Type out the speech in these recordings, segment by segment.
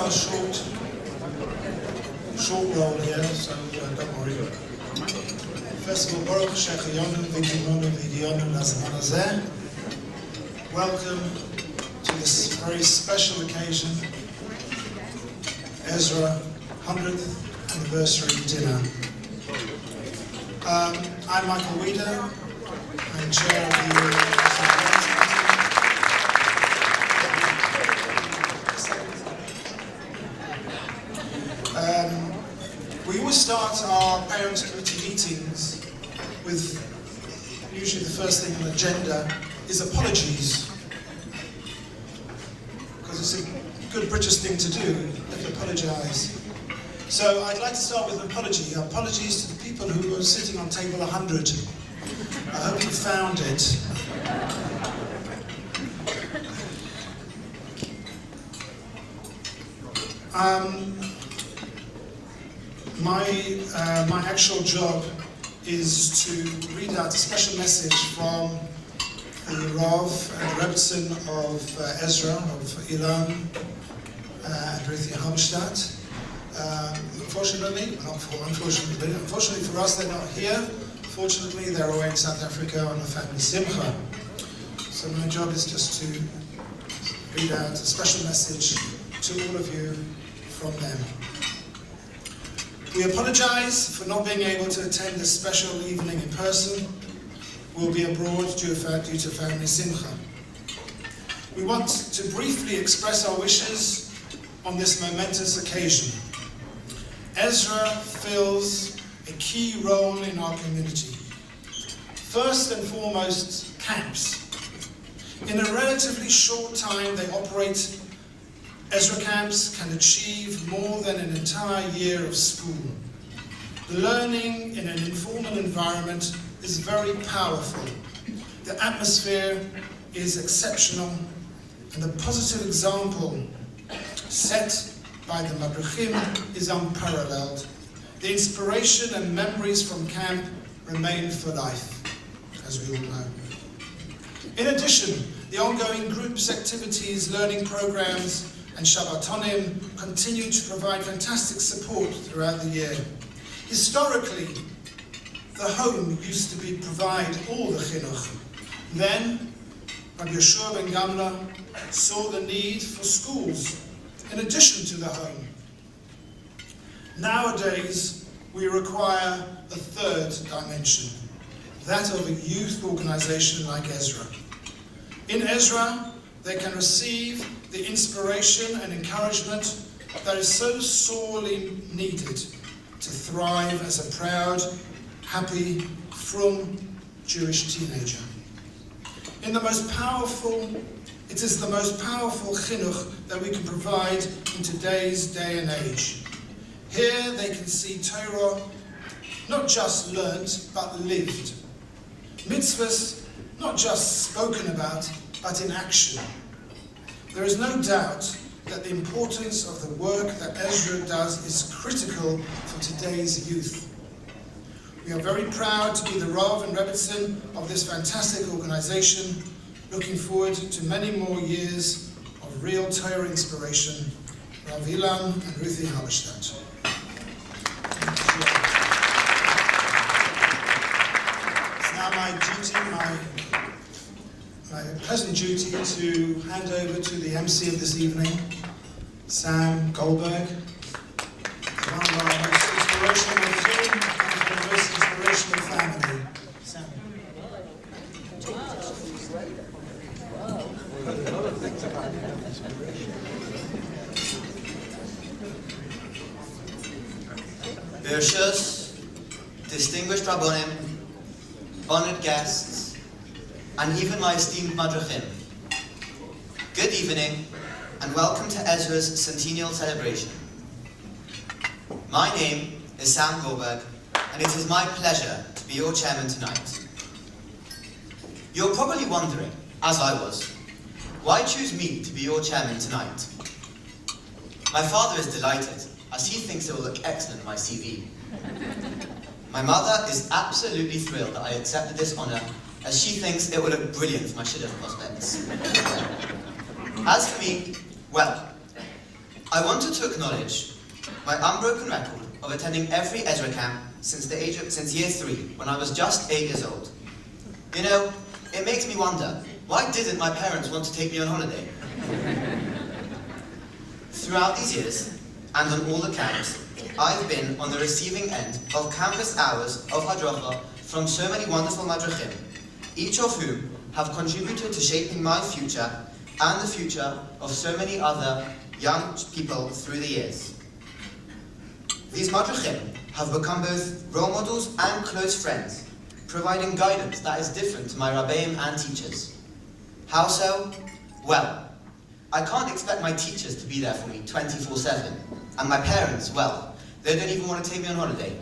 a short role here, so don't worry. First of all, Baruch Shechayonu V'Kimonu V'Yonu Lazman Hazeh. Welcome to this very special occasion, Ezra 100th anniversary dinner. I'm Michael Weeder. I'm chair of the we always start our parents' committee meetings with, usually the first thing on the agenda is apologies. Because it's a good British thing to do, to apologise. So I'd like to start with an apology. Apologies to the people who were sitting on table 100. I hope you found it. My actual job is to read out a special message from the Rav and Rebbetzin of Ezra, of Ilan and Ruthie Halberstadt. Unfortunately for us, they're not here. Fortunately, they're away in South Africa on a family simcha. So my job is just to read out a special message to all of you from them. We apologize for not being able to attend this special evening in person. We'll be abroad due to family simcha. We want to briefly express our wishes on this momentous occasion. Ezra fills a key role in our community. First and foremost, camps. In a relatively short time, they operate. Ezra camps can achieve more than an entire year of school. Learning in an informal environment is very powerful. The atmosphere is exceptional, and the positive example set by the Madrichim is unparalleled. The inspiration and memories from camp remain for life, as we all know. In addition, the ongoing groups activities, learning programs, and Shabbatonim continue to provide fantastic support throughout the year. Historically, the home used to provide all the chinuch. Then, Rabbi Yeshua ben Gamla saw the need for schools in addition to the home. Nowadays, we require a third dimension, that of a youth organization like Ezra. In Ezra, they can receive the inspiration and encouragement that is so sorely needed to thrive as a proud, happy, frum Jewish teenager. It is the most powerful chinuch that we can provide in today's day and age. Here they can see Torah not just learnt, but lived. Mitzvahs not just spoken about, but in action. There is no doubt that the importance of the work that Ezra does is critical for today's youth. We are very proud to be the Rav and Rebbetzin of this fantastic organization, looking forward to many more years of real Torah inspiration. Rav Ilan and Ruthie Halberstadt. It's now my pleasant duty to hand over to the MC of this evening, Sam Goldberg, one of our most inspirational team and the most inspirational family. Sam. Bershus, distinguished Rabbonim, honored guests, and even my esteemed Madrichim. Good evening, and welcome to Ezra's centennial celebration. My name is Sam Goldberg, and it is my pleasure to be your chairman tonight. You're probably wondering, as I was, why choose me to be your chairman tonight? My father is delighted, as he thinks it will look excellent on my CV. My mother is absolutely thrilled that I accepted this honour, as she thinks it will look brilliant for my shidduch prospects. As for me, well, I wanted to acknowledge my unbroken record of attending every Ezra camp since year 3, when I was just 8 years old. You know, it makes me wonder, why didn't my parents want to take me on holiday? Throughout these years, and on all the camps, I've been on the receiving end of countless hours of hadracha from so many wonderful madrechim, each of whom have contributed to shaping my future and the future of so many other young people through the years. These madrechim have become both role models and close friends, providing guidance that is different to my rabbeim and teachers. How so? Well, I can't expect my teachers to be there for me 24/7, and my parents, well, they don't even want to take me on holiday.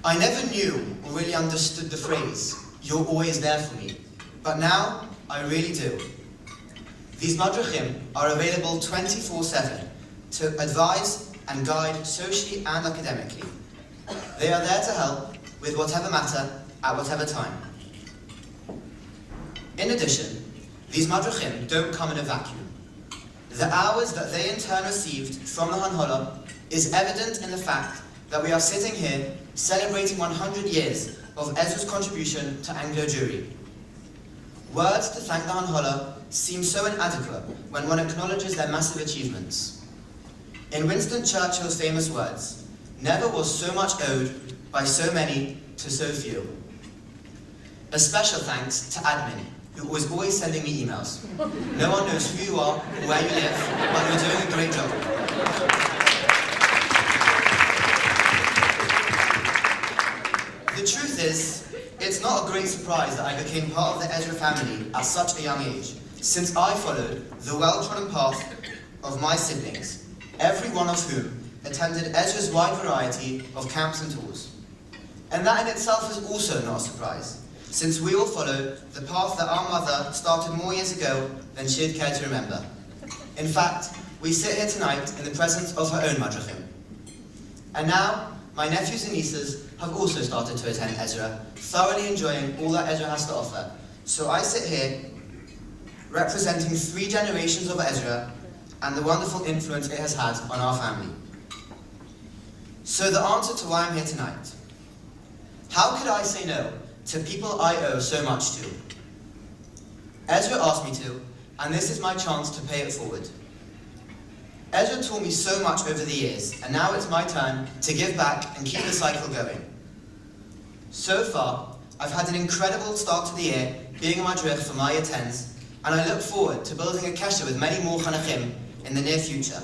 I never knew or really understood the phrase, "You're always there for me," but now I really do. These madrechim are available 24/7 to advise and guide socially and academically. They are there to help with whatever matter at whatever time. In addition, these madrechim don't come in a vacuum. The hours that they in turn received from the Hanhola is evident in the fact that we are sitting here celebrating 100 years of Ezra's contribution to Anglo Jewry. Words to thank the Hanhola seem so inadequate when one acknowledges their massive achievements. In Winston Churchill's famous words, "Never was so much owed by so many to so few." A special thanks to admin, who was always sending me emails. No one knows who you are or where you live, but you're doing a great job. The truth is, it's not a great surprise that I became part of the Ezra family at such a young age, since I followed the well-trodden path of my siblings, every one of whom attended Ezra's wide variety of camps and tours. And that in itself is also not a surprise, since we all follow the path that our mother started more years ago than she'd care to remember. In fact, we sit here tonight in the presence of her own madrechim. And now, my nephews and nieces have also started to attend Ezra, thoroughly enjoying all that Ezra has to offer. So I sit here representing 3 generations of Ezra and the wonderful influence it has had on our family. So the answer to why I'm here tonight. How could I say no to people I owe so much to? Ezra asked me to, and this is my chance to pay it forward. Ezra taught me so much over the years, and now it's my turn to give back and keep the cycle going. So far, I've had an incredible start to the year, being a madrich for my year 10s, and I look forward to building a kesher with many more chanachim in the near future.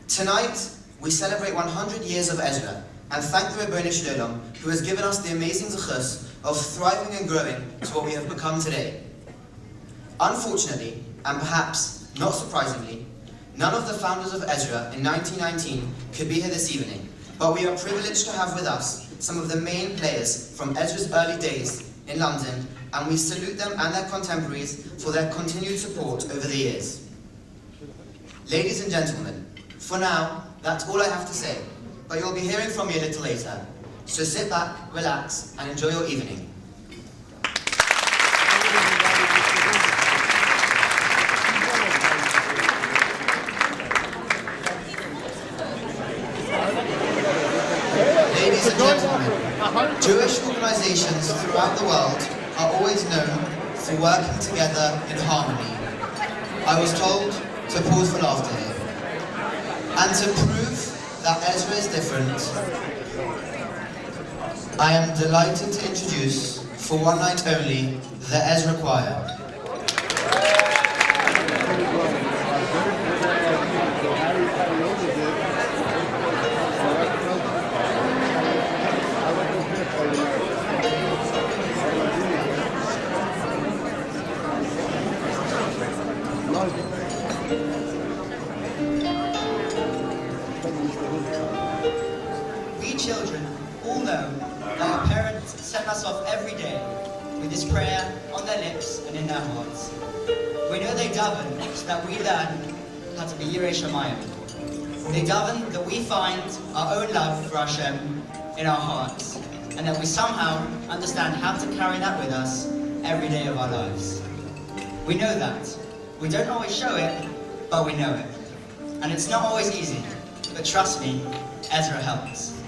Tonight, we celebrate 100 years of Ezra, and thank the Rebbeinu Shalom, who has given us the amazing zechus of thriving and growing to what we have become today. Unfortunately, and perhaps not surprisingly, none of the founders of Ezra in 1919 could be here this evening, but we are privileged to have with us some of the main players from Ezra's early days in London, and we salute them and their contemporaries for their continued support over the years. Ladies and gentlemen, for now, that's all I have to say, but you'll be hearing from me a little later. So sit back, relax, and enjoy your evening. Ladies and gentlemen, Jewish organizations throughout the world are always known for working together in harmony. I was told to pause for laughter here. And to prove that Ezra is different, I am delighted to introduce, for one night only, the Ezra Choir. We children all know that our parents send us off every day with this prayer on their lips and in their hearts. We know they daven so that we learn how to be Yirei Shamayim. They daven that we find our own love for Hashem in our hearts, and that we somehow understand how to carry that with us every day of our lives. We know that We don't always show it, but we know it. And it's not always easy, but trust me, Ezra helps.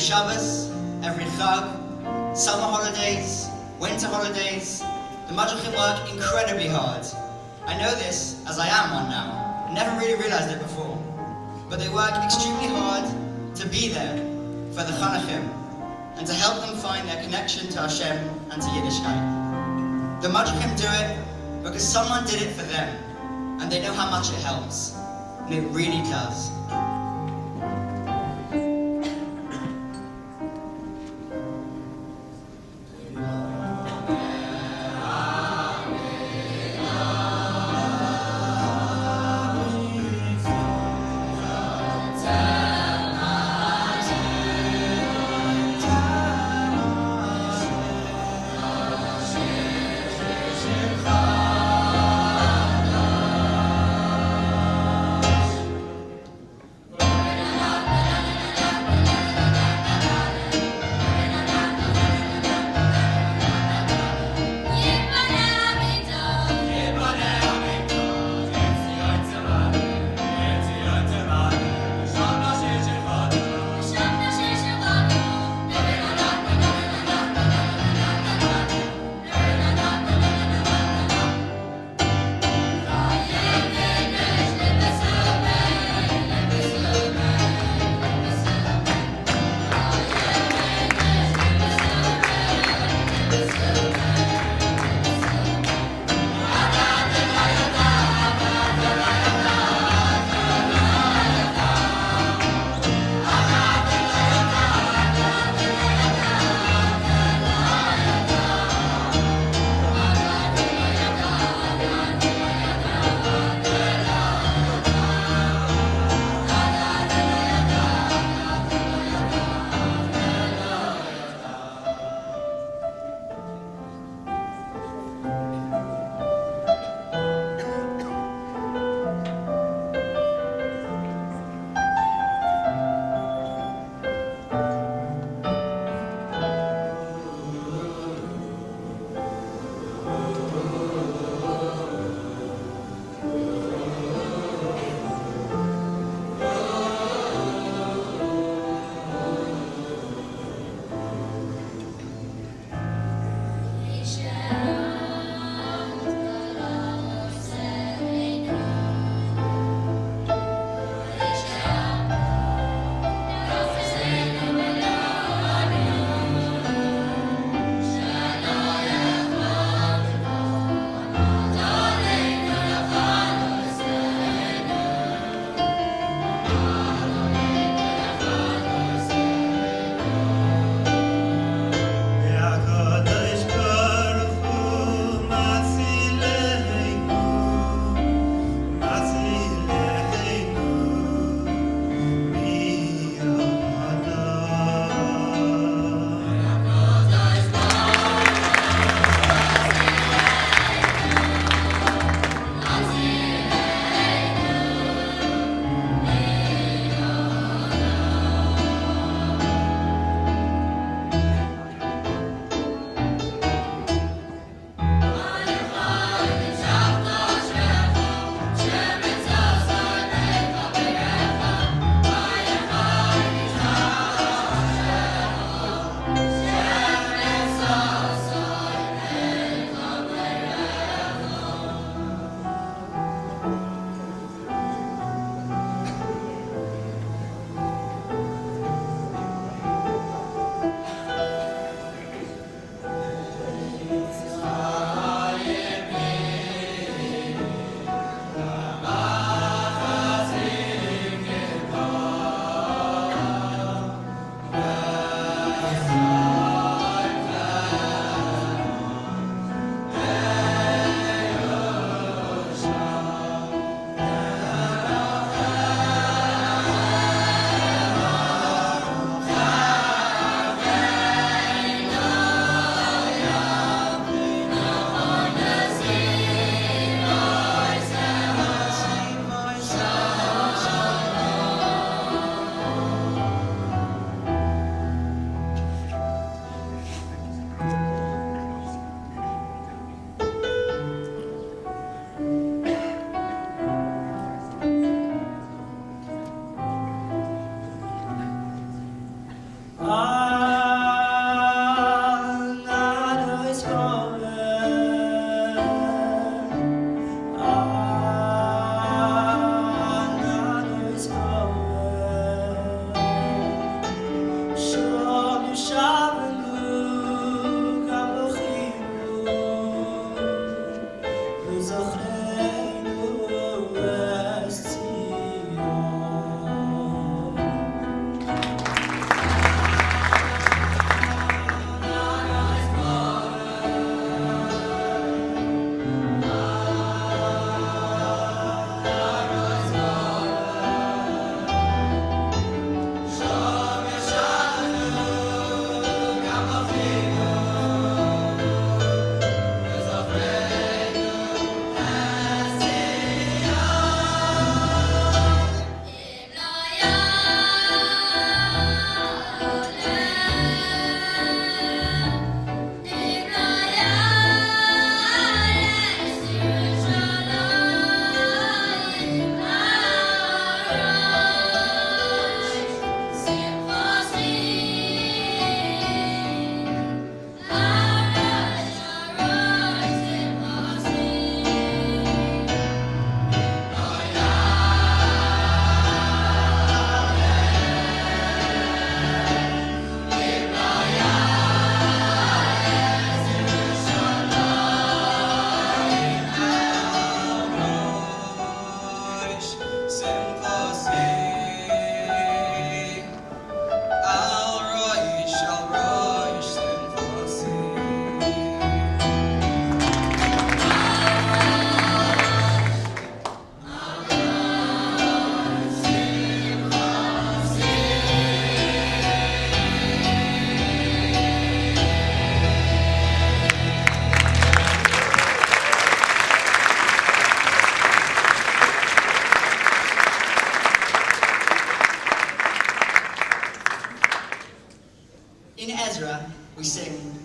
Shabbos, every Chag, summer holidays, winter holidays, the Madrichim work incredibly hard. I know this as I am one now. I never really realized it before. But they work extremely hard to be there for the Chanachim and to help them find their connection to Hashem and to Yiddishkeit. The Madrichim do it because someone did it for them and they know how much it helps. And it really does.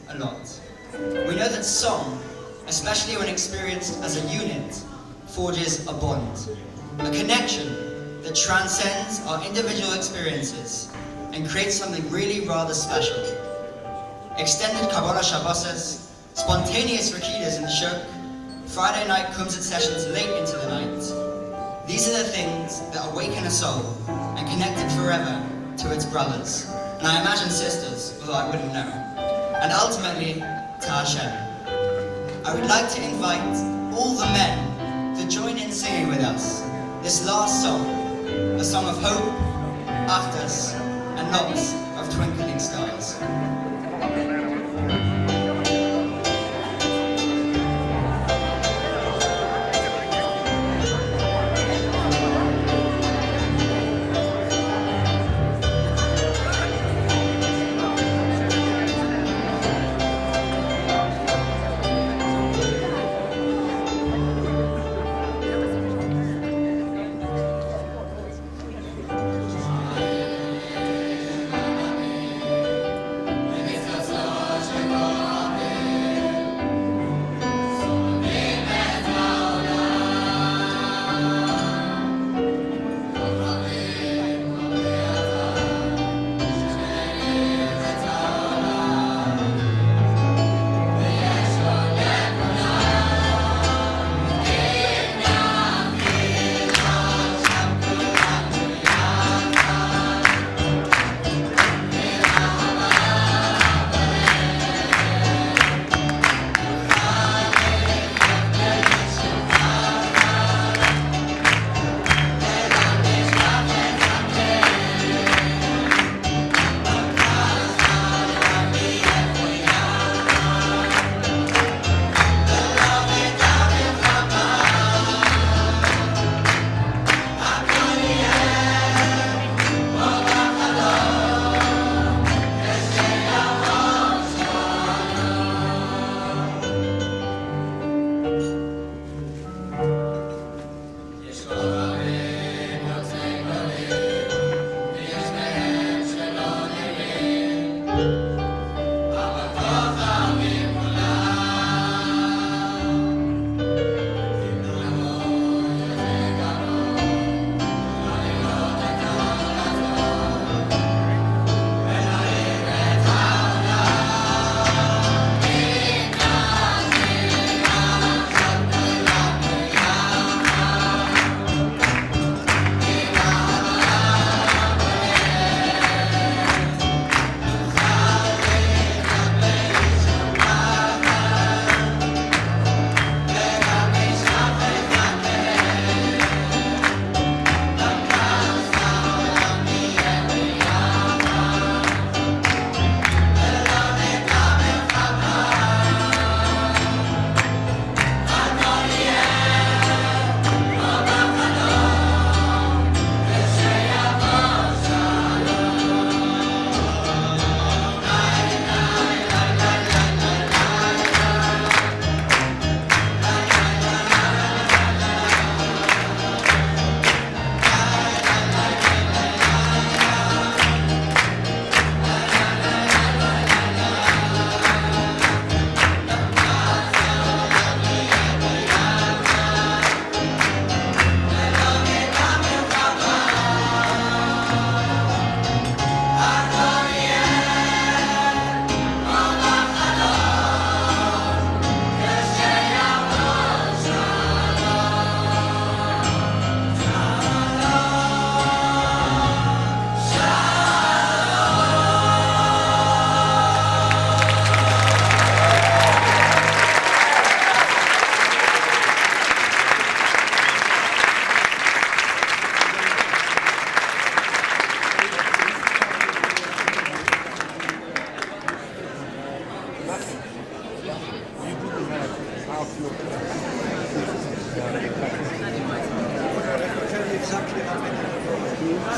a lot. We know that song, especially when experienced as a unit, forges a bond, a connection that transcends our individual experiences and creates something really rather special. Extended Kabbalah Shabboses, spontaneous Rakidas in the Shuk, Friday night Kumzit sessions late into the night. These are the things that awaken a soul and connect it forever to its brothers, and I imagine sisters, although I wouldn't know, and ultimately to Hashem. I would like to invite all the men to join in singing with us this last song, a song of hope, achdus, and lots of twinkling stars.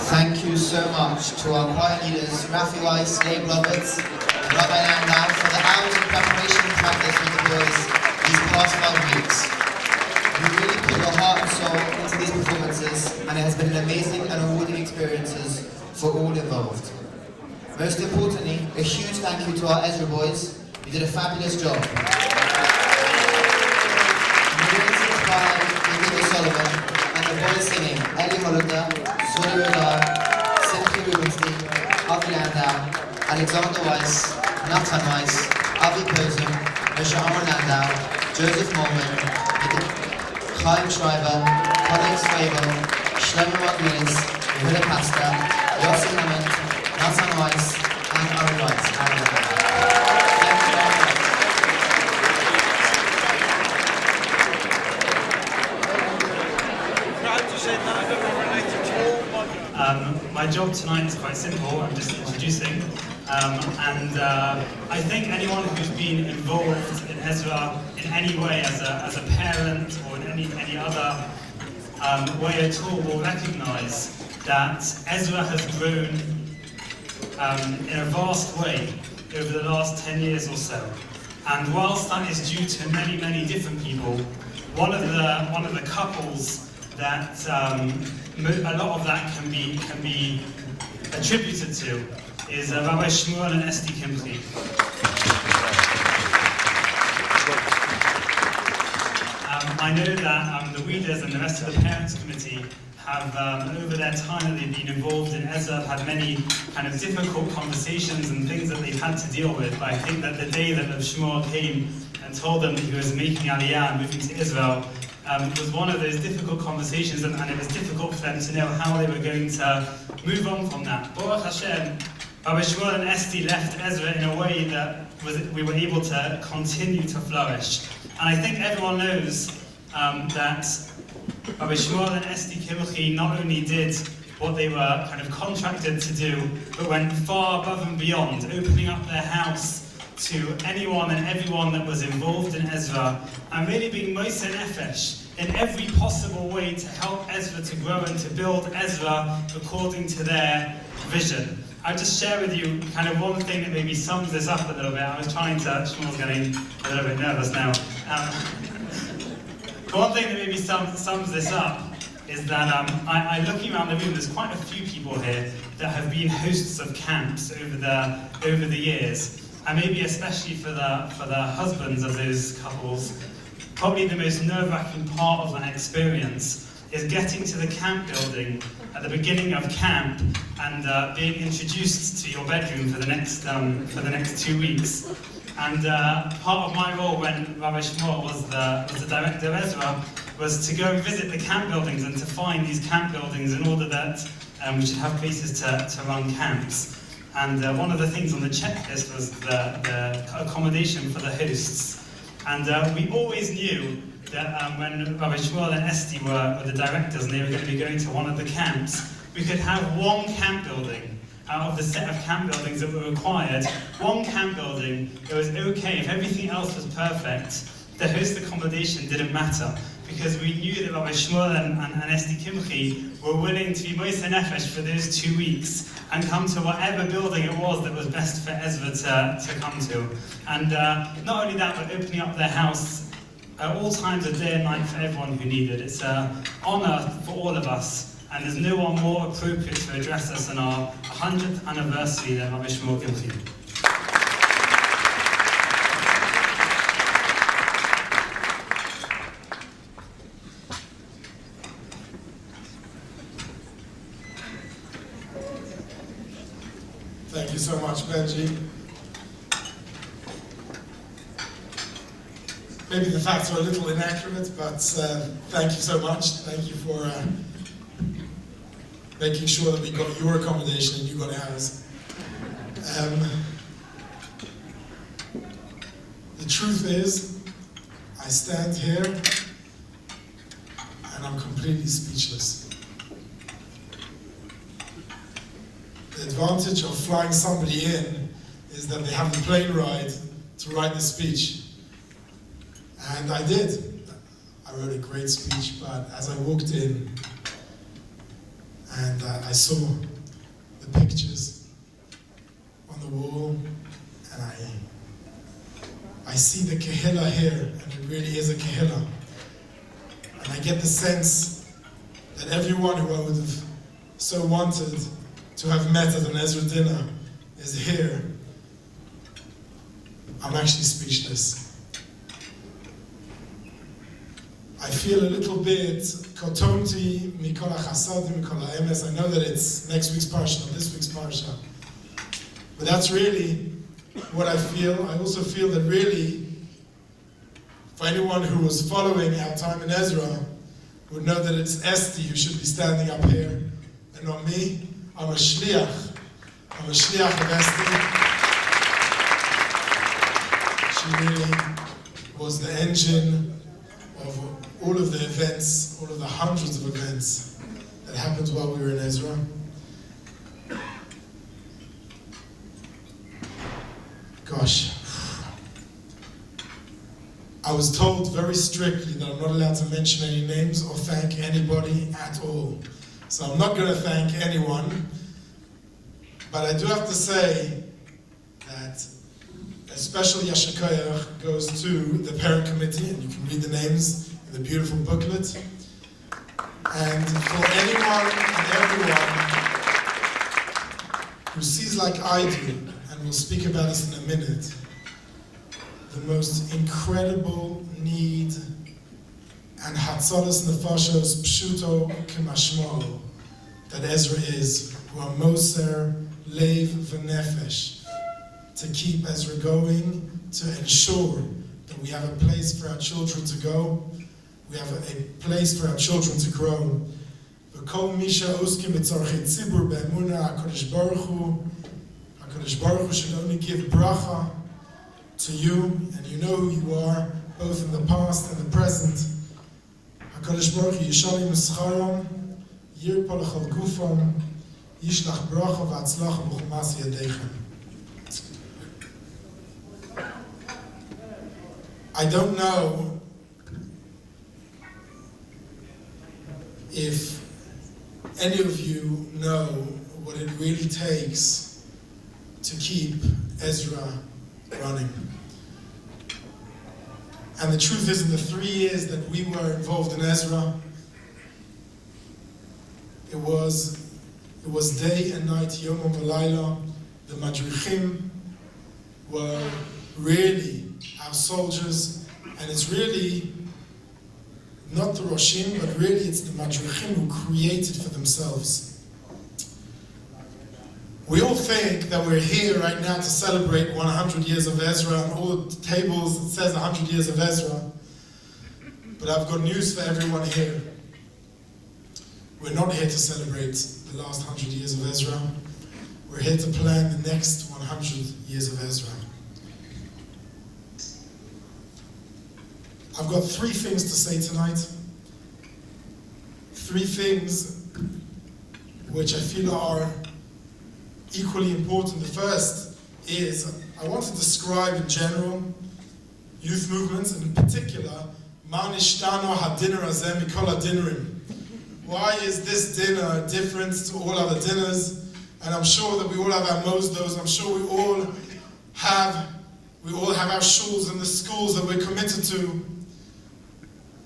Thank you so much to our choir leaders, Rafi Weiss, Dave Roberts, and Rabbi Landau for the hours of preparation and practice with the boys these past 5 weeks. You really put your heart and soul into these performances, and it has been an amazing and rewarding experiences for all involved. Most importantly, a huge thank you to our Ezra boys, You did a fabulous job. Musicians by Nico Solomon and the boys singing Eli Moluta, Suri Rodar, Simchi Rubenstein, Avi Landau, Alexander Weiss, Nathan Weiss, Avi Posum, Moshe Amor Landau, Joseph Mormon, Chaim Schreiber, Colin Swabel, Shlomo Margulis, Yehuda Pasta, Yossi Hammond, Nathan Weiss, and Ari Weiss. Thank you very much. My job tonight is quite simple. I'm just introducing, and I think anyone who's been involved in Ezra in any way as a parent or in any other way at all will recognise that Ezra has grown in a vast way over the last 10 years or so. And whilst that is due to many different people, one of the couples that a lot of that can be attributed to is Rabbi Shmuel and Esti Kimchi. I know that the readers and the rest of the Parents Committee have, over their time that they've been involved in Ezra, have had many kind of difficult conversations and things that they've had to deal with. But I think that the day that Rabbi Shmuel came and told them that he was making Aliyah and moving to Israel, was one of those difficult conversations, and it was difficult for them to know how they were going to move on from that. Baruch Hashem, Rabbi Shmuel and Esti left Ezra in a way that we were able to continue to flourish. And I think everyone knows that Rabbi Shmuel and Esti Kimchi not only did what they were kind of contracted to do, but went far above and beyond, opening up their house to anyone and everyone that was involved in Ezra, and really being Moser Nefesh in every possible way to help Ezra to grow and to build Ezra according to their vision. I'll just share with you kind of one thing that maybe sums this up a little bit. I was trying to, Shmuel's getting a little bit nervous now. One thing that maybe sums this up is that I looking around the room, there's quite a few people here that have been hosts of camps over the years. And maybe especially for the husbands of those couples, probably the most nerve-wracking part of that experience is getting to the camp building at the beginning of camp and being introduced to your bedroom for the next 2 weeks. And part of my role when Rabbi Shmuel was the director of Ezra was to go and visit the camp buildings and to find these camp buildings in order that we should have places to run camps. And one of the things on the checklist was the accommodation for the hosts. And we always knew that when Rabbi Shmuel and Esti were the directors and they were going to be going to one of the camps, we could have one camp building out of the set of camp buildings that were required. One camp building, it was okay. If everything else was perfect, the host accommodation didn't matter, because we knew that Rabbi Shmuel and Esti Kimchi were willing to be Moser Nefesh for those 2 weeks and come to whatever building it was that was best for Ezra to come to. And not only that, but opening up their house at all times of day and night for everyone who needed. It's an honor for all of us, and there's no one more appropriate to address us on our 100th anniversary than Rabbi Shmuel Kimchi. Thank you so much, Benji. Maybe the facts are a little inaccurate, but thank you so much. Thank you for making sure that we got your accommodation and you got ours. The truth is, I stand here and I'm completely speechless. The advantage of flying somebody in is that they have the plane ride to write the speech. And I did. I wrote a great speech, but as I walked in and I saw the pictures on the wall, and I see the kehillah here, and it really is a kehillah. And I get the sense that everyone who I would have so wanted to have met at an Ezra dinner is here. I'm actually speechless. I feel a little bit kotomti mikol hachasadim mikol ha'emes. I know that it's next week's parsha, not this week's parsha, but that's really what I feel. I also feel that really, for anyone who was following our time in Ezra, would know that it's Esti who should be standing up here, and not me. I'm a shliach. I'm a shliach of Esti. She really was the engine of all of the events, all of the hundreds of events that happened while we were in Ezra. Gosh. I was told very strictly that I'm not allowed to mention any names or thank anybody at all. So I'm not going to thank anyone, but I do have to say that a special yashikoyach goes to the parent committee, and you can read the names in the beautiful booklet. And for anyone and everyone who sees like I do, and we'll speak about this in a minute, the most incredible need and hatzalas nefashos pshuto k'mashmo that Ezra is, who are moser, leiv v'nefesh, to keep Ezra going, to ensure that we have a place for our children to go, we have a place for our children to grow. V'kol misha oskim b'tzarchei tzibur be'emunah HaKadosh Baruch Hu should only give bracha to you, and you know who you are, both in the past and the present. HaKadosh Baruch Hu yishalim escharom, yirpa lechol gufam, yishlach bracha v'atzlacha b'chumas yadeichem. I don't know if any of you know what it really takes to keep Ezra running. And the truth is, in the 3 years that we were involved in Ezra, it was day and night, yom v'layla. The madrichim were really our soldiers, and it's really not the Roshim, but really it's the madrichim who created for themselves. We all think that we're here right now to celebrate 100 years of Ezra, and all the tables it says 100 years of Ezra. But I've got news for everyone here. We're not here to celebrate the last 100 years of Ezra. We're here to plan the next 100 years of Ezra. I've got 3 things to say tonight. 3 things which I feel are equally important. The first is, I want to describe in general youth movements, and in particular, Ma nishtano hadinner hazeh mikol hadinerim. Why is this dinner different to all other dinners? And I'm sure that we all have our mosdos. I'm sure we all have our shuls in the schools that we're committed to.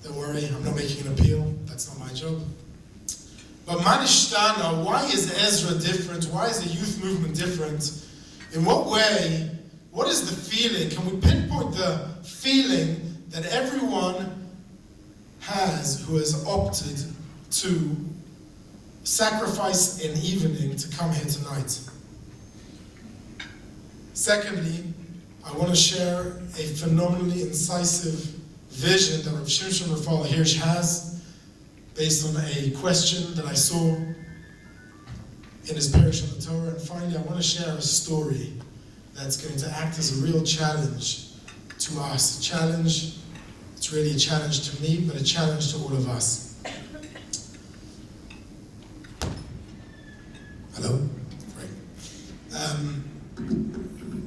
Don't worry, I'm not making an appeal. That's not my job. But Ma nishtano, why is Ezra different? Why is the youth movement different? In what way? What is the feeling? Can we pinpoint the feeling that everyone has who has opted to sacrifice an evening to come here tonight? Secondly, I want to share a phenomenally incisive vision that Rav Shimshon Rafal Hirsch has, based on a question that I saw in his parish on the Torah. And finally, I want to share a story that's going to act as a real challenge to us. A challenge, it's really a challenge to me, but a challenge to all of us. Hello? Great.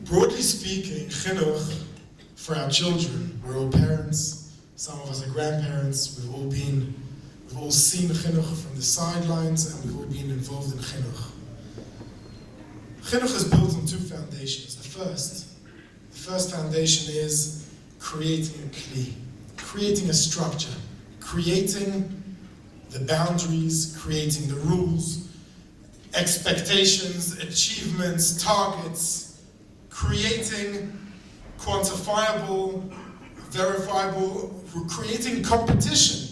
Broadly speaking, chinuch for our children, we're all parents, some of us are grandparents, we've all seen chinuch from the sidelines, and we've all been involved in chinuch. Chinuch is built on 2 foundations. The first foundation is creating a kli, creating a structure, creating the boundaries, creating the rules, expectations, achievements, targets, creating quantifiable, verifiable. We're creating competition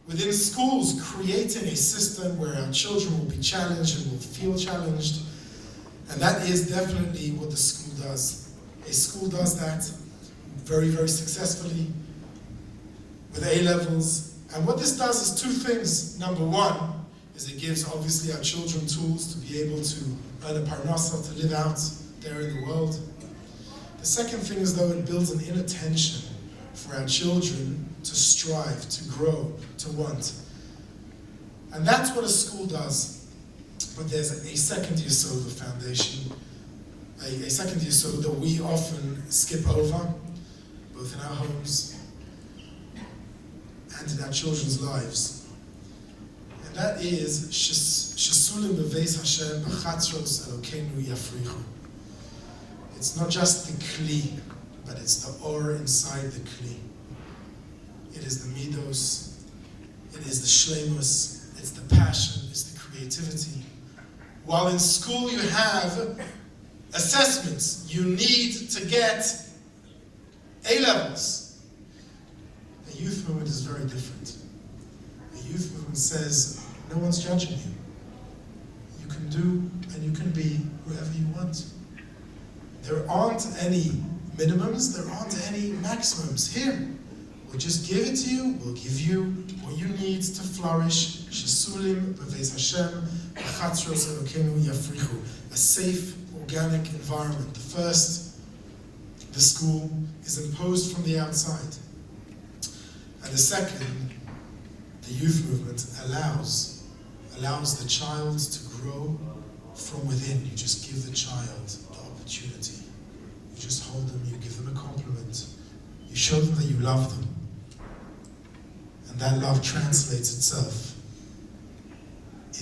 within schools, creating a system where our children will be challenged and will feel challenged. And that is definitely what the school does. A school does that very, very successfully with A-levels. And what this does is two things. Number one is it gives obviously our children tools to be able to earn a parnasa, to live out there in the world. The second thing is though it builds an inner tension for our children to strive, to grow, to want. And that's what a school does. But there's a second yesod of foundation, a second yesod that we often skip over, both in our homes and in our children's lives. And that is shesulim beveis Hashem b'chatzros Elokeinu yafrichu. It's not just the kli, but it's the or inside the kli. It is the midos, it is the shleimus, it's the passion, it's the creativity. While in school you have assessments, you need to get A-levels. A youth movement is very different. A youth movement says, no one's judging you. You can do and you can be whoever you want. There aren't any minimums, there aren't any maximums. Here, we'll just give it to you, we'll give you what you need to flourish. Shesulim beveis Hashem b'chatzros Elokeinu yafrichu. A safe, organic environment. The first, the school, is imposed from the outside. And the second, the youth movement allows the child to grow from within. You just give the child the opportunity. You just hold them, you give them a compliment. You show them that you love them. And that love translates itself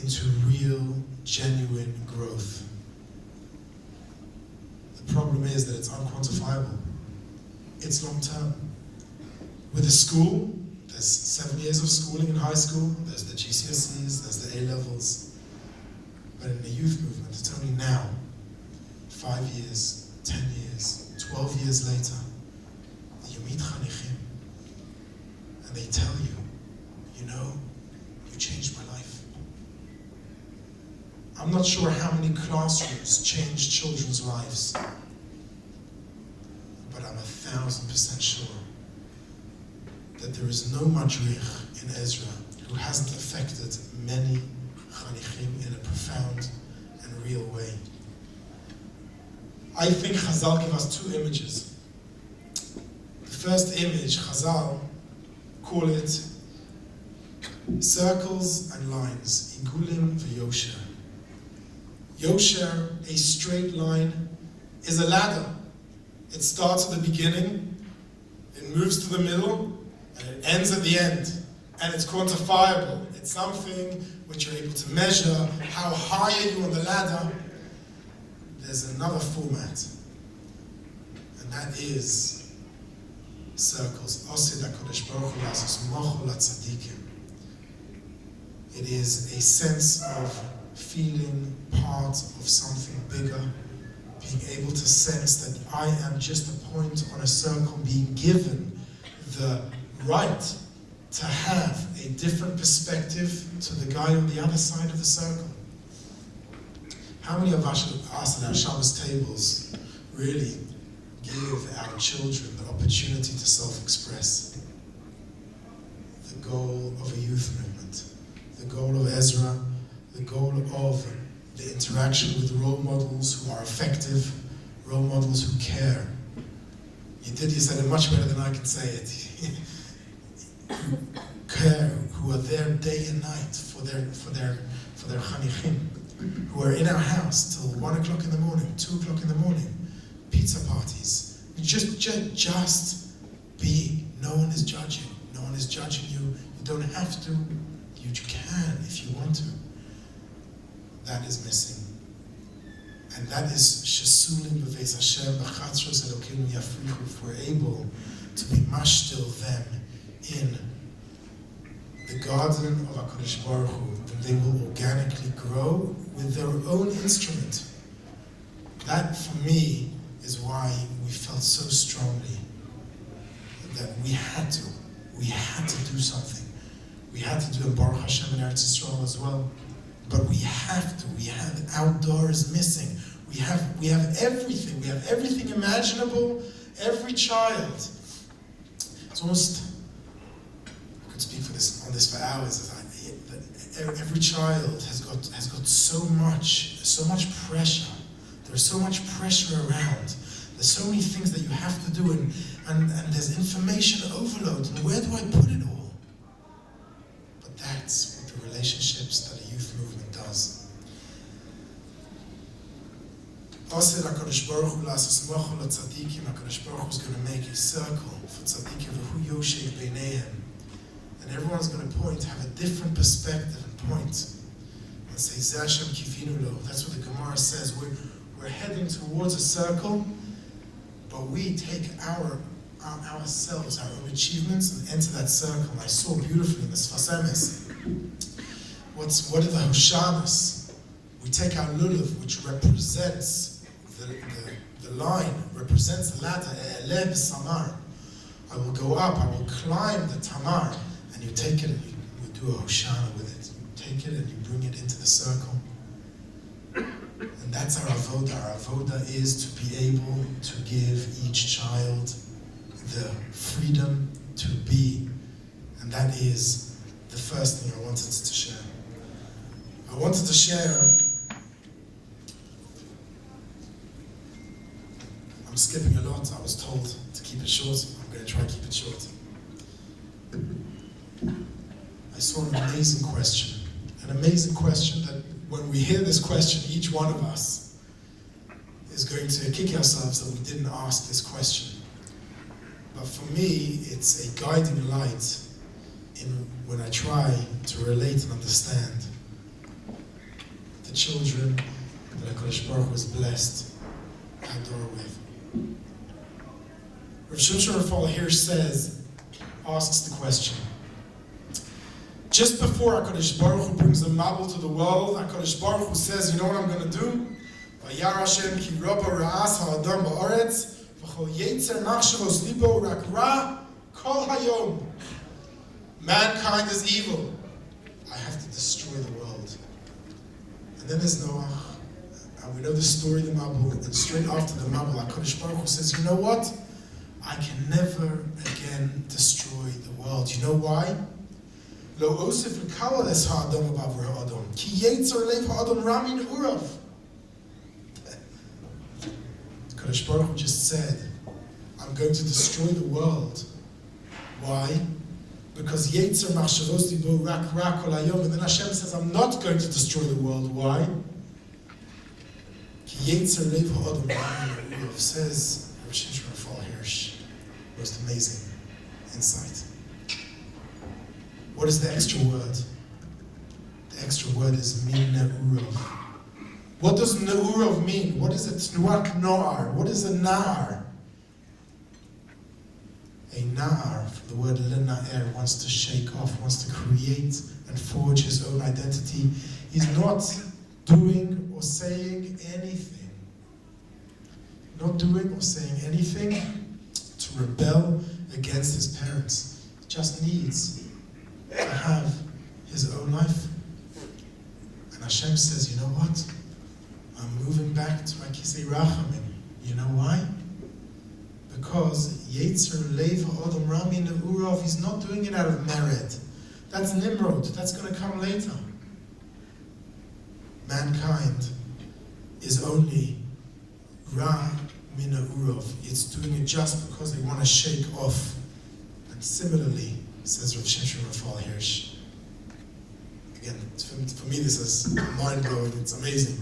into real, genuine growth. The problem is that it's unquantifiable. It's long term. With a school, there's 7 years of schooling in high school, there's the GCSEs, there's the A-levels. But in the youth movement, it's only now, 5 years, 10 years, 12 years later, that you meet chanichim, and they tell you, you know, you changed my life. I'm not sure how many classrooms change children's lives, but I'm 1,000% sure that there is no madrich in Ezra who hasn't affected many chanichim in a profound and real way. I think Chazal give us two images. The first image, Chazal call it circles and lines, igulim v'yosher. Yosher, a straight line, is a ladder. It starts at the beginning, it moves to the middle, and it ends at the end. And it's quantifiable. It's something which you're able to measure. How high are you on the ladder? There's another format, and that is circles. It is a sense of feeling part of something bigger, being able to sense that I am just a point on a circle, being given the right to have a different perspective to the guy on the other side of the circle. How many of us at our Shabbos tables really give our children the opportunity to self-express? The goal of a youth movement, the goal of Ezra, the goal of the interaction with role models who are effective, role models who care. You said it much better than I can say it. Who care, who are there day and night for their chanichim, who are in our house till 1 o'clock in the morning, 2 o'clock in the morning, pizza parties. Just be. No one is judging. No one is judging you. You don't have to. You can if you want to. That is missing. And that is shesulim beveis Hashem b'chatzros Elokeinu yafrichu. If we're able to be mashtil them in the garden of HaKadosh Baruch Hu, then they will organically grow with their own instrument. That, for me, is why we felt so strongly that we had to do something. We had to do a Baruch Hashem in Eretz Yisrael as well. But we have to. We have outdoors missing. We have everything. We have everything imaginable. Every child. It's almost, I could speak on this for hours. Every child has got so much pressure. There's so much pressure around. There's so many things that you have to do, and there's information overload. And where do I put it all? But that's what the relationships that a youth movement does. Also, HaKadosh Baruch Hu l'asas mochel l'tzadikim. HaKadosh Baruch Hu is going to make a circle for tzadikim v'hu yoshek beineihem, and everyone's going to have a different perspective and point, and say Zeh Hashem kivinu lo. That's what the Gemara says. We're heading towards a circle, but we take ourselves, our own achievements, and enter that circle. And I saw beautifully in the Sfas Emes, what are the Hoshanas? We take our lulav, which represents the line, represents the ladder, Eleh b'samar. I will go up, I will climb the tamar, and you take it and you do a Hoshana with it. You take it and you bring it into the circle. And that's our avoda. Our avoda is to be able to give each child the freedom to be. And that is the first thing I wanted to share. I wanted to share, I'm skipping a lot. I was told to keep it short. I'm going to try to keep it short. I saw an amazing question that when we hear this question, each one of us is going to kick ourselves that we didn't ask this question. But for me, it's a guiding light when I try to relate and understand the children that HaKadosh Baruch Hu has blessed Hador with. Rav Shimshon Raphael Hirsch asks the question. Just before HaKadosh Baruch Hu brings the Mabul to the world, HaKadosh Baruch Hu says, you know what I'm going to do? Vayar Hashem ki roba ra'as ha'adam ba'aretz v'chol yetzer machshavos libo rak ra kol hayom. Mankind is evil. I have to destroy the world. And then there's Noah. And we know the story of the Mabul. And straight after the Mabul, HaKadosh Baruch Hu says, you know what? I can never again destroy the world. You know why? Lo osif l'kawal es ha'adam abavur ha'adam. Ki yetzer lev ha'adam ramin urav. HaKadosh Baruch Hu just said, I'm going to destroy the world. Why? Because Yetzer machshavos libo rak kol hayom. And then Hashem says, I'm not going to destroy the world. Why? Ki Yetzer lev ha'adam ramin urav. Says Rav Shimshon Raphael Hirsch. Most amazing insight. What is the extra word? The extra word is min ne'urav. What does ne'urav mean? What is a tnuat no'ar? What is a na'ar? A na'ar, from the word lena'er, wants to shake off, wants to create and forge his own identity. He's not doing or saying anything. Not doing or saying anything to rebel against his parents. He just needs to have his own life. And Hashem says, you know what? I'm moving back to my Kisei Rachamim. You know why? Because Yetzer Lev Ha'odom Rami Ne'urav, he's not doing it out of merit. That's Nimrod. That's going to come later. Mankind is only Ra Mina Urav. It's doing it just because they want to shake off. And similarly, says Rav Shimshon Raphael Hirsch. Again, for me this is mind-blowing, it's amazing.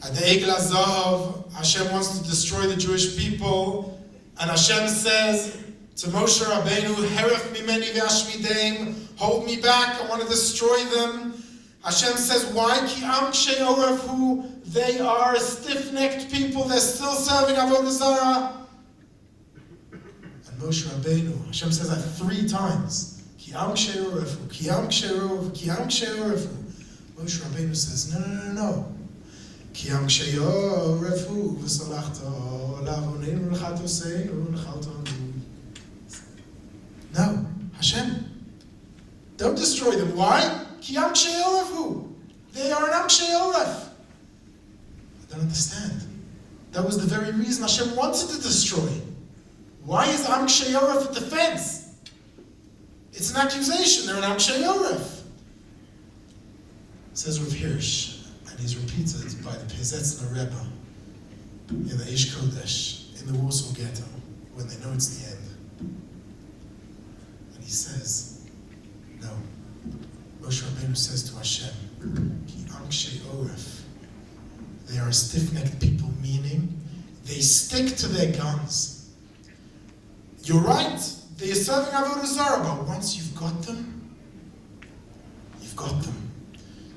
At the Egel HaZahav, Hashem wants to destroy the Jewish people, and Hashem says to Moshe Rabbeinu, Heref mimeni ve'ashmideim, hold me back, I want to destroy them. Hashem says, why? Ki am kshei oref hu, they are a stiff-necked people, they're still serving Avodah Zarah. And Moshe Rabbeinu, Hashem says that 3 times. Ki am kshei oref hu, ki am kshei oref hu, ki am kshei oref hu. Moshe Rabbeinu says, no. כי עם קשיו רפו וסלחתו לעווננו ולחטאותינו ולחטאנו. No, Hashem, don't destroy them. Why? כי עם קשיו רפו. They are an am קשיו רף. I don't understand. That was the very reason Hashem wanted to destroy. Why is am kshei oref a defense? It's an accusation. They're an am kshei oref. Says Rav Hirsch, and he's repeated by the Pezetzner Rebbe in the Eish Kodesh, in the Warsaw Ghetto, when they know it's the end. And he says, no. Moshe Rabbeinu says to Hashem, Ki am kshei oref. They are stiff-necked people, meaning they stick to their guns. You're right, they are serving Avodah Zarah, but once you've got them, you've got them.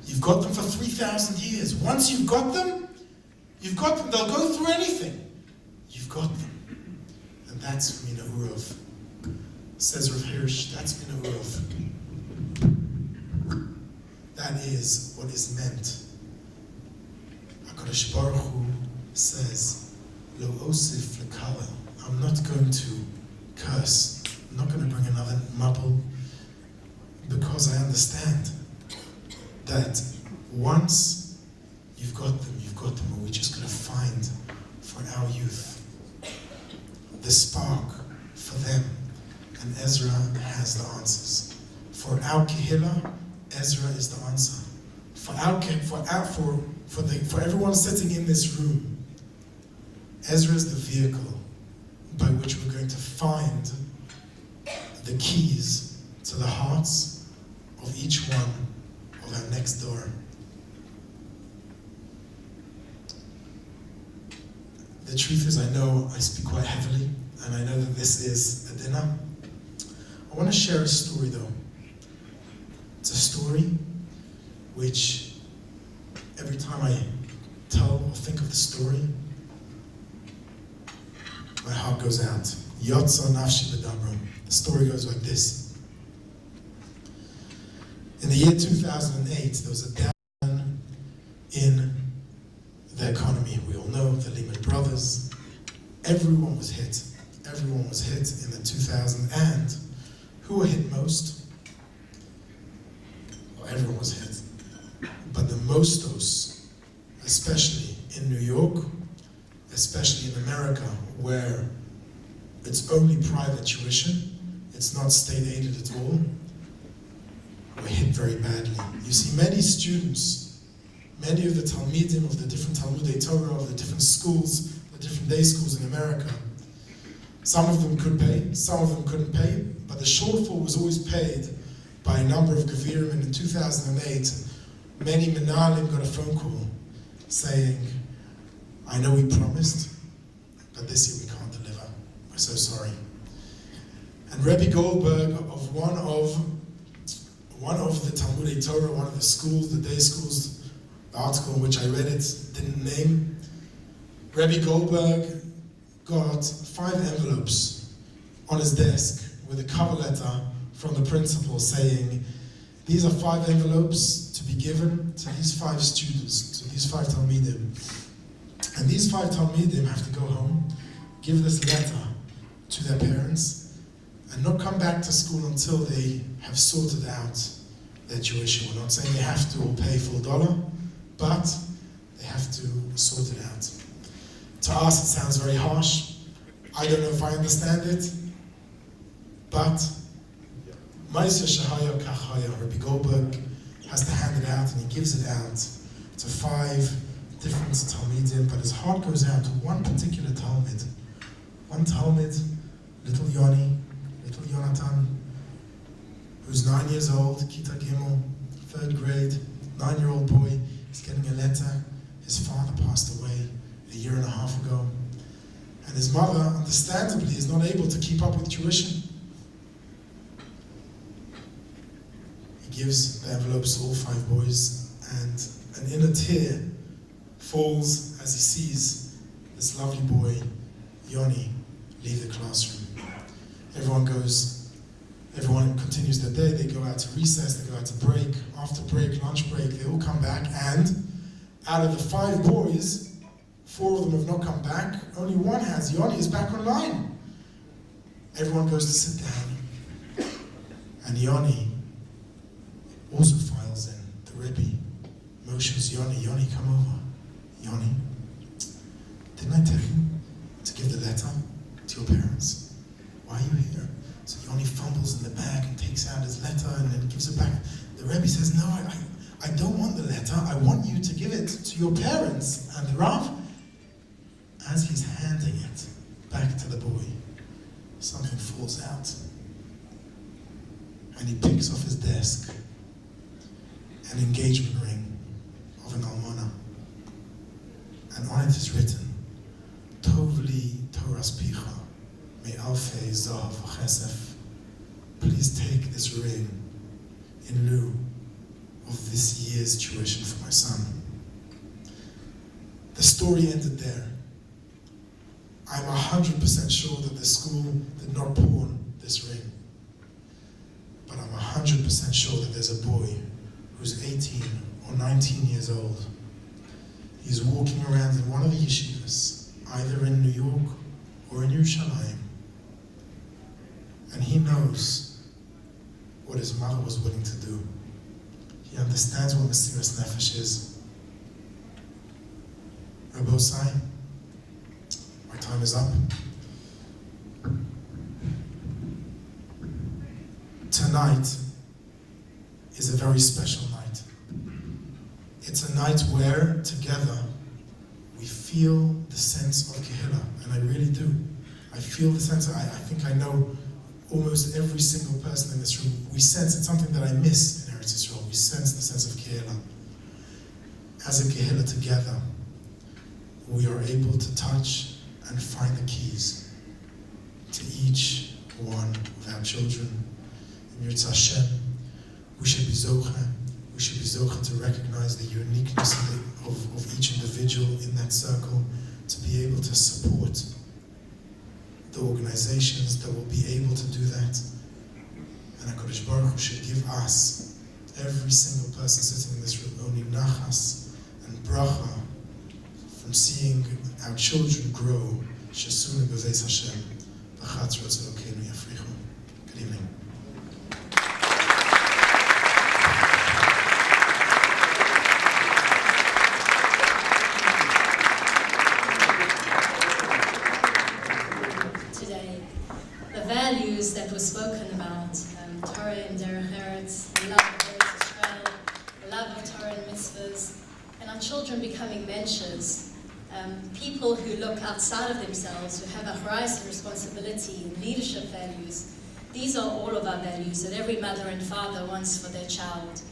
You've got them for 3,000 years. Once you've got them, they'll go through anything. You've got them. And that's Mina Urov. Says Rav Hirsch, that's Mina Urov. That is what is meant. HaKadosh Baruch Hu says, Lo osif lekala. I'm not going to curse. I'm not going to bring another mabul, because I understand that once you've got them, and we're just going to find for our youth the spark for them. And Ezra has the answers. For our kehillah, Ezra is the answer. For everyone sitting in this room, Ezra is the vehicle by which we're going to find the keys to the hearts of each one of our next door. The truth is, I know I speak quite heavily, and I know that this is a dinner. I want to share a story though. It's a story which every time I tell or think of the story, my heart goes out. Yotza nafshi b'damro. The story goes like this. In the year 2008, there was a downturn in the economy. We all know the Lehman Brothers. Everyone was hit. Everyone was hit in the 2000. And who were hit most? Well, everyone was hit. But the mostos, especially in New York, especially in America, where it's only private tuition, it's not state aided at all, were hit very badly. You see, many students, many of the Talmidim of the different Talmudei Torah, of the different schools, the different day schools in America, some of them could pay, some of them couldn't pay, but the shortfall was always paid by a number of Gevirim. And in 2008, many Menalim got a phone call saying, I know we promised, but this year we can't deliver. We're so sorry. And Rebbe Goldberg, of one of the Talmudei Torah, one of the schools, the day schools, the article in which I read it didn't name, Rebbe Goldberg got 5 envelopes on his desk with a cover letter from the principal saying, these are 5 envelopes to be given to these 5 students, to these 5 Talmidim. And these 5 Talmidim have to go home, give this letter to their parents, and not come back to school until they have sorted out their tuition. We're not saying they have to all pay full dollar, but they have to sort it out. To us, it sounds very harsh. I don't know if I understand it, but Ma'aseh Shehaya Kachaya, Rabbi Goldberg has to hand it out, and he gives it out to 5 different Talmidim, but his heart goes out to one particular Talmid. One Talmid, little Yoni, little Yonatan, who's 9 years old, Kita Gimel, 3rd grade, 9-year-old boy. He's getting a letter. His father passed away a year and a half ago. And his mother, understandably, is not able to keep up with tuition. He gives the envelopes to all 5 boys, and an inner tear falls as he sees this lovely boy, Yoni, leave the classroom. Everyone continues their day. They go out to recess, they go out to break. After break, lunch break, they all come back, and Out of the 5 boys, 4 of them have not come back. Only one has. Yoni is back online. Everyone goes to sit down. And Yoni also files in. The Rebbe motions Yoni. Yoni, come over. Yoni, didn't I tell you to give the letter to your parents? Why are you here? So Yoni fumbles in the bag and takes out his letter and then gives it back. The Rebbe says, no, I don't want the letter. I want you to give it to your parents. And Rav, as he's handing it back to the boy, something falls out. And he picks off his desk an engagement ring of an almana. And on it is written, Tovli Toras Picha, Me Alfei Zahav Chesef. Please take this ring in lieu of this year's tuition for my son. The story ended there. I'm 100% sure that the school did not pawn this ring. But I'm 100% sure that there's a boy who's 18 or 19 years old. He's walking around in one of the yeshivas, either in New York or in Yerushalayim. And he knows what his mother was willing to do. He understands what Mesiras Nefesh is. Rabosai, my time is up. Tonight is a very special night. It's a night where, together, we feel the sense of Kehillah, and I really do. I feel the sense, I think I know almost every single person in this room. We sense, it's something that I miss in Eretz Yisrael, we sense the sense of Kehillah. As a Kehillah together, we are able to touch and find the keys to each one of our children. In Yirtzeh Hashem, we should be zocheh. We should be zocheh to recognize the uniqueness of each individual in that circle, to be able to support the organizations that will be able to do that. And HaKadosh Baruch Hu should give us, every single person sitting in this room, only nachas and bracha from seeing our children grow. Shesunu b'veis Hashem, b'chatz roz Elokeinu yafrichu. Good evening. Values that were spoken about, Torah and Derech Eretz, the love of Eretz Israel, the love of Torah and mitzvahs, and our children becoming menshers, people who look outside of themselves, who have a horizon responsibility and leadership values. These are all of our values that every mother and father wants for their child.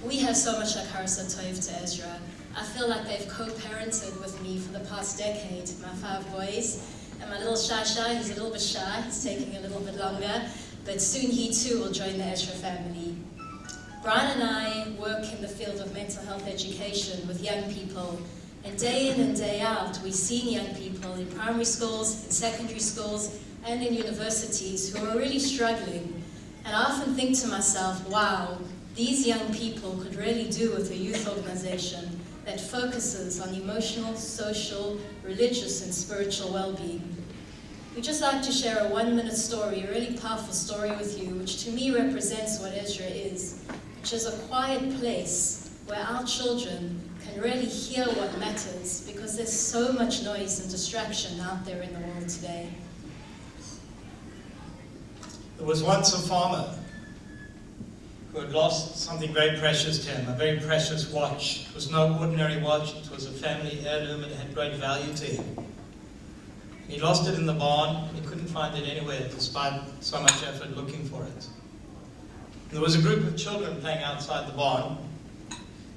We have so much hakaras hatov to Ezra. I feel like they've co-parented with me for the past decade, my 5 boys. And my little Shasha, he's a little bit shy, he's taking a little bit longer, but soon he too will join the Ezra family. Brian and I work in the field of mental health education with young people, and day in and day out we see young people in primary schools, in secondary schools, and in universities who are really struggling. And I often think to myself, wow, these young people could really do with a youth organization that focuses on emotional, social, religious, and spiritual well-being. We'd just like to share a 1-minute story, a really powerful story with you, which to me represents what Ezra is, which is a quiet place where our children can really hear what matters, because there's so much noise and distraction out there in the world today. There was once a farmer who had lost something very precious to him, a very precious watch. It was no ordinary watch, it was a family heirloom and it had great value to him. He lost it in the barn, and he couldn't find it anywhere despite so much effort looking for it. There was a group of children playing outside the barn,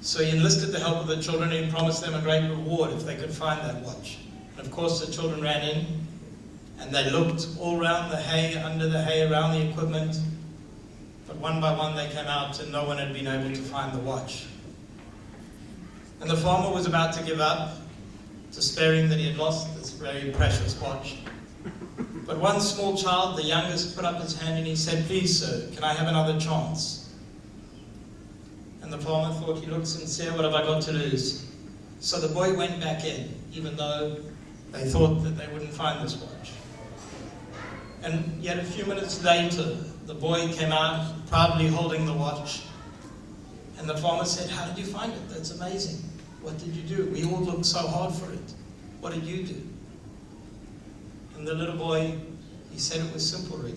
so he enlisted the help of the children and he promised them a great reward if they could find that watch. And of course the children ran in and they looked all around the hay, under the hay, around the equipment, but one by one they came out and no one had been able to find the watch. And the farmer was about to give up, despairing that he had lost this very precious watch. But one small child, the youngest, put up his hand and he said, "Please, sir, can I have another chance?" And the farmer thought, "He looks sincere, what have I got to lose?" So the boy went back in, even though they thought that they wouldn't find this watch. And yet a few minutes later, the boy came out proudly holding the watch. And the farmer said, "How did you find it? That's amazing. What did you do? We all looked so hard for it. What did you do?" And the little boy, he said it was simple really.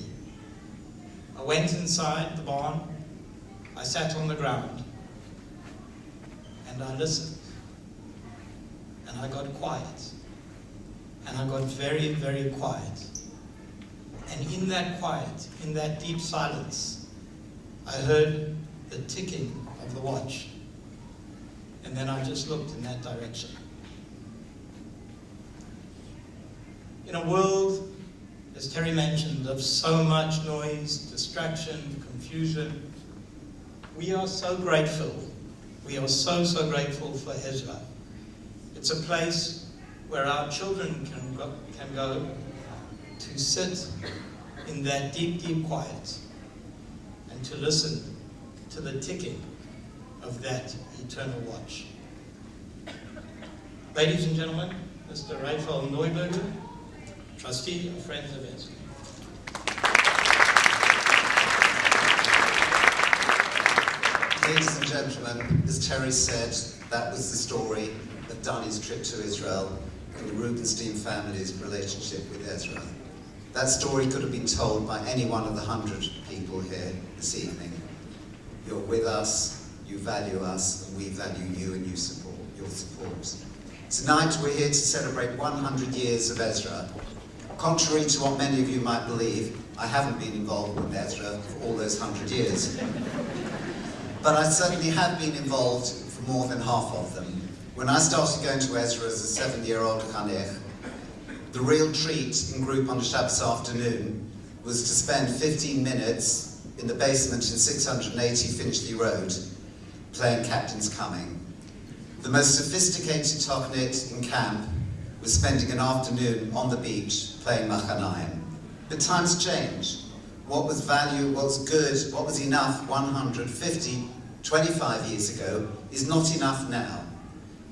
"I went inside the barn, I sat on the ground, and I listened. And I got quiet. And I got very, very quiet. And in that quiet, in that deep silence, I heard the ticking of the watch. And then I just looked in that direction." In a world, as Terry mentioned, of so much noise, distraction, confusion, we are so grateful. We are so, so grateful for Ezra. It's a place where our children can go to sit in that deep, deep quiet and to listen to the ticking of that eternal watch. Ladies and gentlemen, Mr. Raphael Neuberger, trustee of Friends of Ezra. Ladies and gentlemen, as Terry said, that was the story of Danny's trip to Israel and the Rubenstein family's relationship with Ezra. That story could have been told by any one of the 100 people here this evening. You're with us, you value us, and we value you and your support. Tonight we're here to celebrate 100 years of Ezra. Contrary to what many of you might believe, I haven't been involved with Ezra for all those 100 years. But I certainly have been involved for more than half of them. When I started going to Ezra as a 7-year-old Chanech, the real treat in group on a Shabbos afternoon was to spend 15 minutes in the basement in 680 Finchley Road playing Captain's Coming. The most sophisticated Tochnit in camp was spending an afternoon on the beach playing Machanaim. But times change. What was value, what was good, what was enough 150, 25 years ago is not enough now.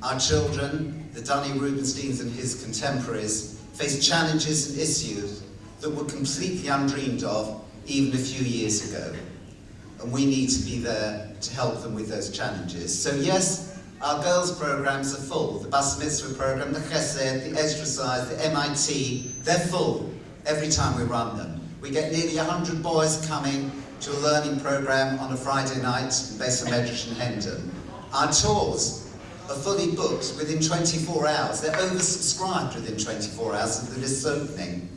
Our children, the Danny Rubensteins and his contemporaries, face challenges and issues that were completely undreamed of even a few years ago. And we need to be there to help them with those challenges. So yes, our girls' programs are full. The Bas Mitzvah program, the Chesed, the Exercise, the MIT, they're full every time we run them. We get nearly 100 boys coming to a learning program on a Friday night in Beis HaMedrash in Hendon. Our tours are fully booked within 24 hours. They're oversubscribed within 24 hours of the list opening.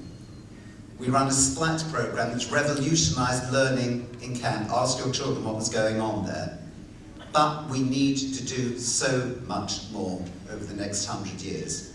We run a Splat program that's revolutionised learning in camp. Ask your children what was going on there. But we need to do so much more over the next 100 years.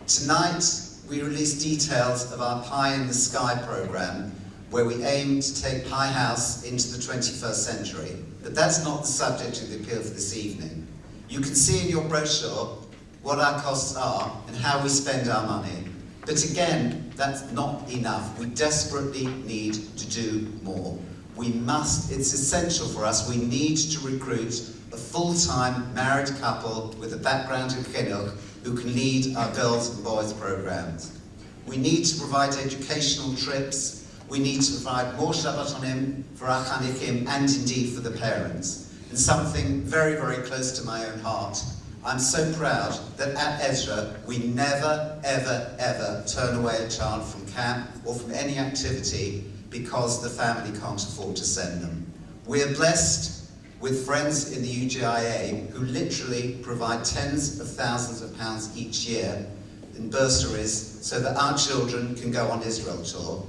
Tonight, we release details of our Pie in the Sky program, where we aim to take Pie House into the 21st century. But that's not the subject of the appeal for this evening. You can see in your brochure what our costs are and how we spend our money. But again, that's not enough. We desperately need to do more. We must, it's essential for us, we need to recruit a full-time married couple with a background in chinuch who can lead our girls and boys programs. We need to provide educational trips. We need to provide more Shabbatonim for our Chanikim and indeed for the parents. And something very, very close to my own heart. I'm so proud that at Ezra we never, ever, ever turn away a child from camp or from any activity because the family can't afford to send them. We're blessed with friends in the UGIA who literally provide tens of thousands of pounds each year in bursaries so that our children can go on Israel tour.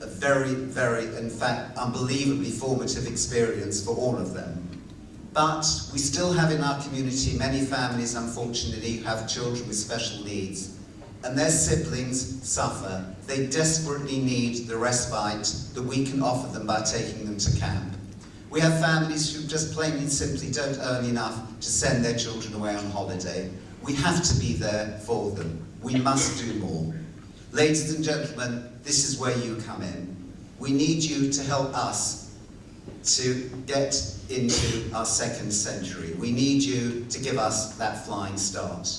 A very, very, in fact, unbelievably formative experience for all of them. But we still have in our community many families, unfortunately, who have children with special needs. And their siblings suffer. They desperately need the respite that we can offer them by taking them to camp. We have families who just plain and simply don't earn enough to send their children away on holiday. We have to be there for them. We must do more. Ladies and gentlemen, this is where you come in. We need you to help us to get into our second century. We need you to give us that flying start.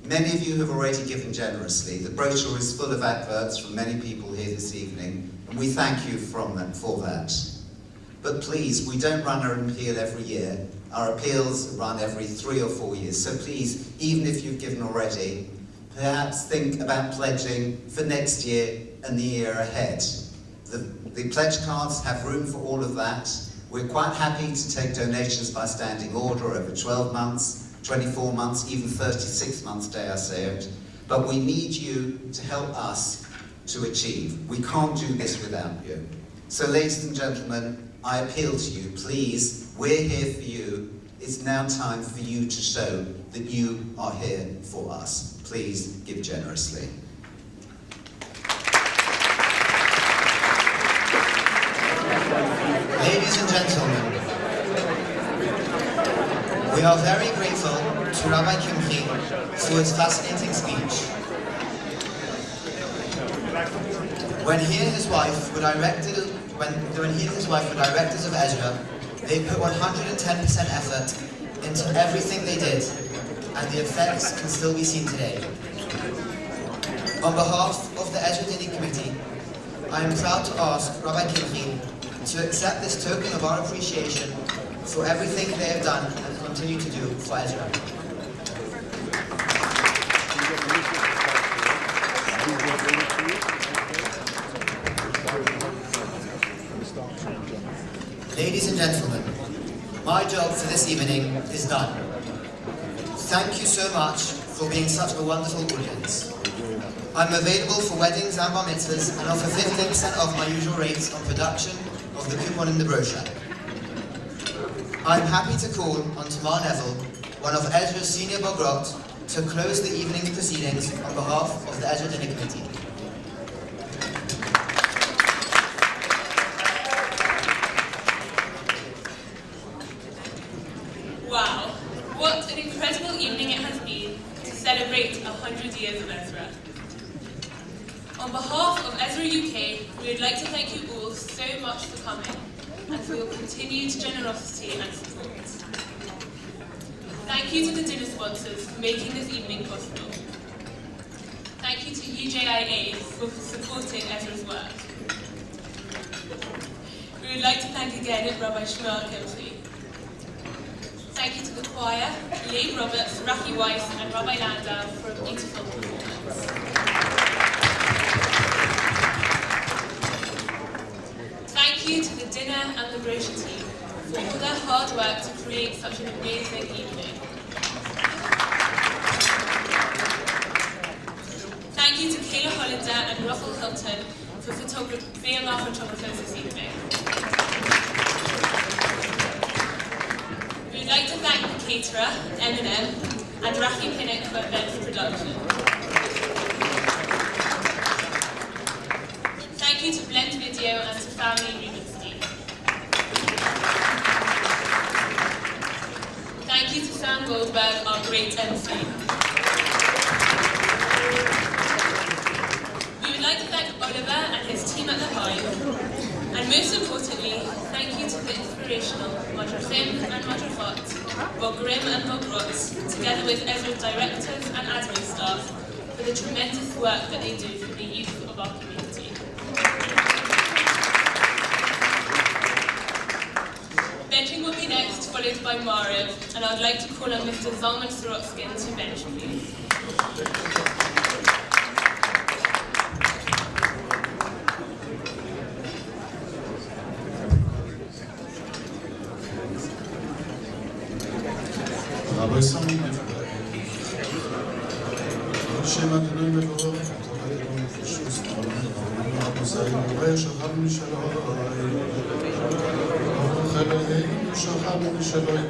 Many of you have already given generously. The brochure is full of adverts from many people here this evening, and we thank you for that. But please, we don't run an appeal every year. Our appeals run every 3 or 4 years. So please, even if you've given already, perhaps think about pledging for next year and the year ahead. The pledge cards have room for all of that. We're quite happy to take donations by standing order over 12 months, 24 months, even 36 months, dare I say it. But we need you to help us to achieve. We can't do this without you. So ladies and gentlemen, I appeal to you, please, we're here for you. It's now time for you to show that you are here for us. Please give generously. Ladies and gentlemen, we are very grateful to Rabbi Kimchi for his fascinating speech. When he and his wife were directors of Ezra, they put 110% effort into everything they did, and the effects can still be seen today. On behalf of the Ezra Dini Committee, I am proud to ask Rabbi Kimchi to accept this token of our appreciation for everything they have done and continue to do for Ezra. Ladies and gentlemen, my job for this evening is done. Thank you so much for being such a wonderful audience. I'm available for weddings and bar mitzvahs and offer 15% off my usual rates on production of the coupon in the brochure. I'm happy to call on Tamar Neville, one of Ezra's senior bogrot, to close the evening's proceedings on behalf of the Ezra Dinner Committee. Wow, what an incredible evening it has been to celebrate 100 years of Ezra. On behalf of Ezra UK, we would like to thank you all so much for coming and for your continued generosity and support. Thank you to the dinner sponsors for making this evening possible. Thank you to UJIA for supporting Ezra's work. We would like to thank again Rabbi Shmuel Kimchi. Thank you to the choir, Lee Roberts, Rafi Weiss and Rabbi Landau for a beautiful performance. Thank you to the dinner and the brochure team for all their hard work to create such an amazing evening. Thank you to Kayla Hollander and Russell Hilton for being our photographers this evening. We would like to thank the caterer, M&M, and Rafi Pinnock for event production. Thank you to Blend Video and to Family Rubenstein. Thank you to Sam Goldberg, our great MC. We would like to thank Oliver and his team at the Hive. And most importantly, thank you to the inspirational Madrachim and Madrachot, Bogrim and Bogrot, together with Ezra's directors and admin staff, for the tremendous work that they do for the youth of our community. Benching will be next, followed by Mariv, and I would like to call on Mr. Zalman Sorotskin to bench, please. Rabbi Sami, Shema Kenan Mevor, Rabbi Sami, Rabbi Shacham Shalom, Rabbi Shacham Shalom,